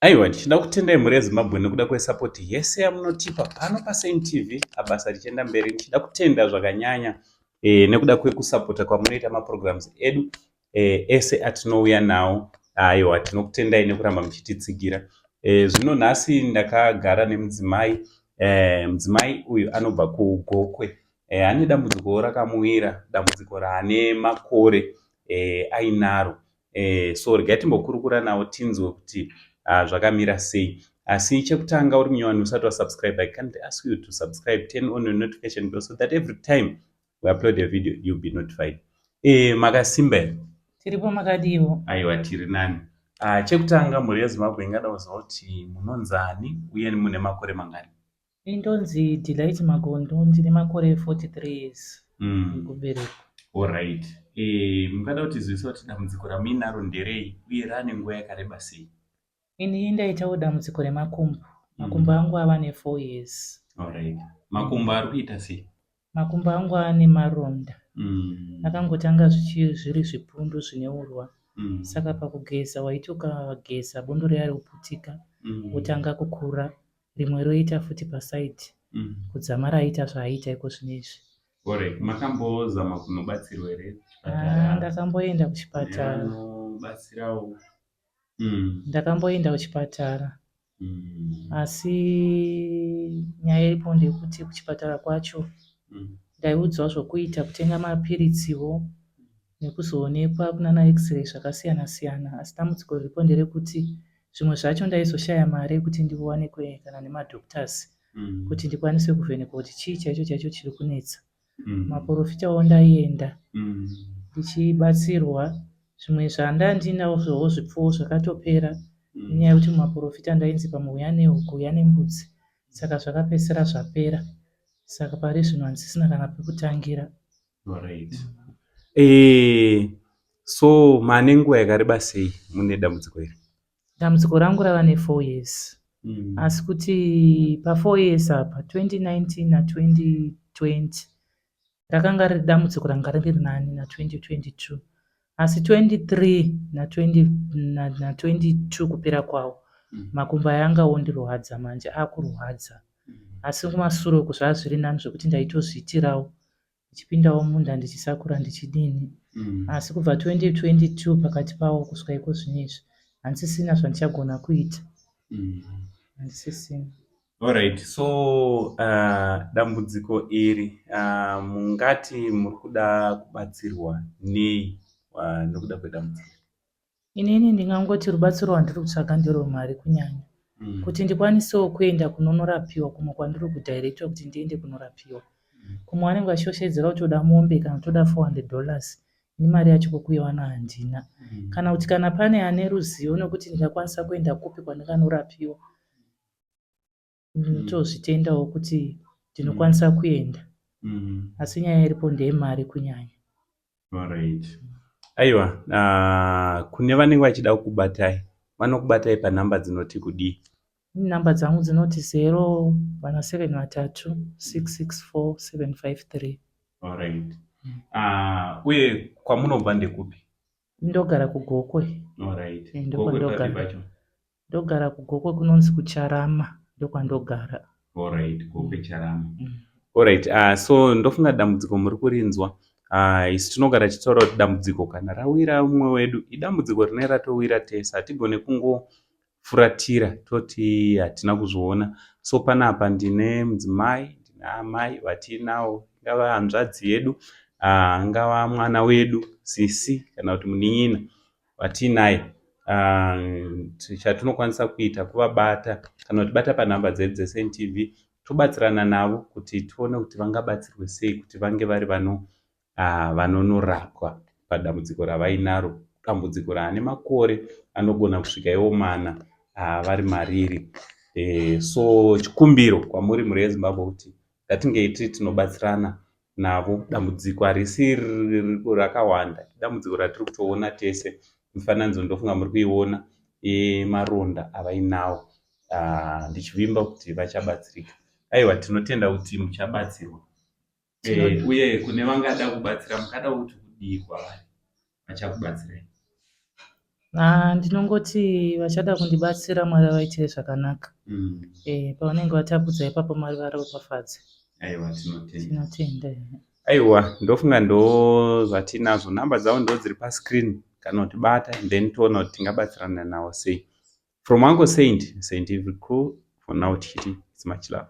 Aiwa, tichida kutendai mhuri yeZimbabwe nekuda kwesapoti yese yamunotipa pano paSaint TV abasa richienda mberi. Tichida kutenda zvakanyanya nekuda kwekusapota kwamunoita maprograms edu ese atinouya nawo. Aiwa, tinokutendai nekuramba muchititsigira. Zvino nhasi ndakagara nemudzimai. Mudzimai uyu anobva kuGokwe. Ane dambudziko rakamuwira, dambudziko raane makore ainaro. So regai timbokurukura nawo tinzwe kuti zvakamira sei. Asi chekutanga uri munyowani usati wasubscribe, I kindly ask you to subscribe, turn on your notification bell so that every time we upload a video you'll be notified. Makasimba here. Tiripo makadiwo. Aiwa, tiri nani. Chekutanga mhuri yeZimbabwe ingada kuziva kuti munonzani uye mune makore mangani? Indonzi Delight Magondo, ndine makore 43 years. Kubereka. Alright. Mungada kuti zivisa kuti dambudziko ramuinaro nderei uye rane nguva yakareba sei? Ini ndaitawo dambudziko remakumbo. Makumbo angu ava ne4 years. Alright. Makumbo ari kuita sei? Makumbo angu ane maronda. Akangotanga zviri zvipundu zvine urwa. Saka pakugeza waiti ukageza bundo riya roputika wotanga kukura, rimwe roita futi pasaidhi kudzama raita zvaaita iko zvinezvi. Alright. Makambozama kunobatsirwa here? Ndakamboenda kuchipatara. Ndakamboenda kuchipatara. Asi nyaya iripo ndekuti kuchipatara kwacho ndaiudzwa zvokuita kutenga mapiritsiwo nekuzoonekwa kunana x-ray zvakasiyana siyana. Asi dambudziko riripo nderekuti zvimwe zvacho ndaizoshaya mari yekuti ndionekwe kana nemadhoktasi kuti ndikwanise kuvhenekwa kuti chii chaicho chaicho chiri kunetsa. Maprofitawo ndaienda ndichibatsirwa. Zvimwe zvandandinazvowo zvipfuwo zvakatopera nenyaya yekuti mumaprofita ndainzi pamwe uya nehuku uya nembudzi, saka zvakapedzisira zvapera. Saka pari zvino handisisina kana pekutangira. Alright. So mane nguva yakareba sei mune dambudziko iri? Dambudziko rangu rava ne4 years. Asi kuti pa4 years apa 2019 na2020 rakanga riri dambudziko ranga riri nani na2022. Asi 23 na22 kupera kwawo makumbo anga ondirwadza, manje akurwadza. Asi kumashure uku zvava zviri nani zvokuti ndaitozviitirawo ndichipindawo munda ndichisakura ndichidini. Asi kubva 2022 pakati pawo kusvika iko zvinezvi handisisina zvandichagona kuita. Handisisina. Alright. So dambudziko iri mungati muri kuda kubatsirwa nei nokuda kwedambudziko? Inini ndingangoti rubatsiro rwandiri kutsvaga nderwemari kunyanya, kuti ndikwanisewo kuenda kunonorapiwa kumwe kwandiri kudhairektwa kuti ndiende kunorapiwa. Kumwe vanenge vachioshedzera kuti toda mombe kana toda $400, ini mari yacho kokuiwana handina. Kana kuti kana pane ane ruzivo nekuti ndingakwanisa kuenda kupi kwandinganorapiwa, ndinotozvitendawo kuti ndinokwanisa kuenda. Asi nyaya iripo ndeyemari kunyanya. Alright. Aiwa, kune vanenge vachida kukubatai, vanokubatai panhamba dzinoti kudii? Nhamba dzangu dzinoti 073 664 753. Alright. Uye kwamunobva ndekupi? Ndogara kuGokwe. Alright. Ndogara kuGokwe kunonzi kuCharama, ndokwandogara. Alright, Gokwe Charama. Alright. So ndofunga dambudziko muri kurinzwa. Isi tinogara tichitaura kuti dambudziko kana rawira mumwe wedu idambudziko rine ratowira tese, hatigone kungofuratira toti hatina kuzviona. So panapa ndine mudzimai, ndine amai vatinawo, ingava hanzvadzi yedu, angava mwana wedu, sisi kana kuti munin'ina vatinaye. Chatinokwanisa kuita kuvabata kana kutibata panhamba dzedu dzeSaint TV, tobatsirana navo kuti tione kuti vangabatsirwe sei kuti vange vari vanonorapwa padambudziko ravainaro, dambudziko raane makore anogona kusvika iwo 4 vari mariri. So chikumbiro kwamuri mhuri yeZimbabwe kuti ngatingei tiri tinobatsirana navo. Dambudziko harisi rakawanda, dambudziko ratiri kutoona tese. Mifananidzo ndofunga muri kuiona maronda avainawo. Ndichivimba kuti vachabatsirika. Aiwa, tinotenda kuti muchabatsirwa. Uye kune vangada kubatsira mukada kuti kudii kwavari vachakubatsirai. Ndinongoti vachada kundibatsira Mwari vaitire zvakanaka. Pavanenge vatapudza ipapo Mwari varopafadze. Aiwa, tinotenda. Aiwa, ndofunga ndo zvatinazvo. Namba dzavo ndo dziri pascreen kana kutibata, then toona kuti tingabatsirana nawo sei. From Uncle Saint Evil Crew, for now tichiti it's much love.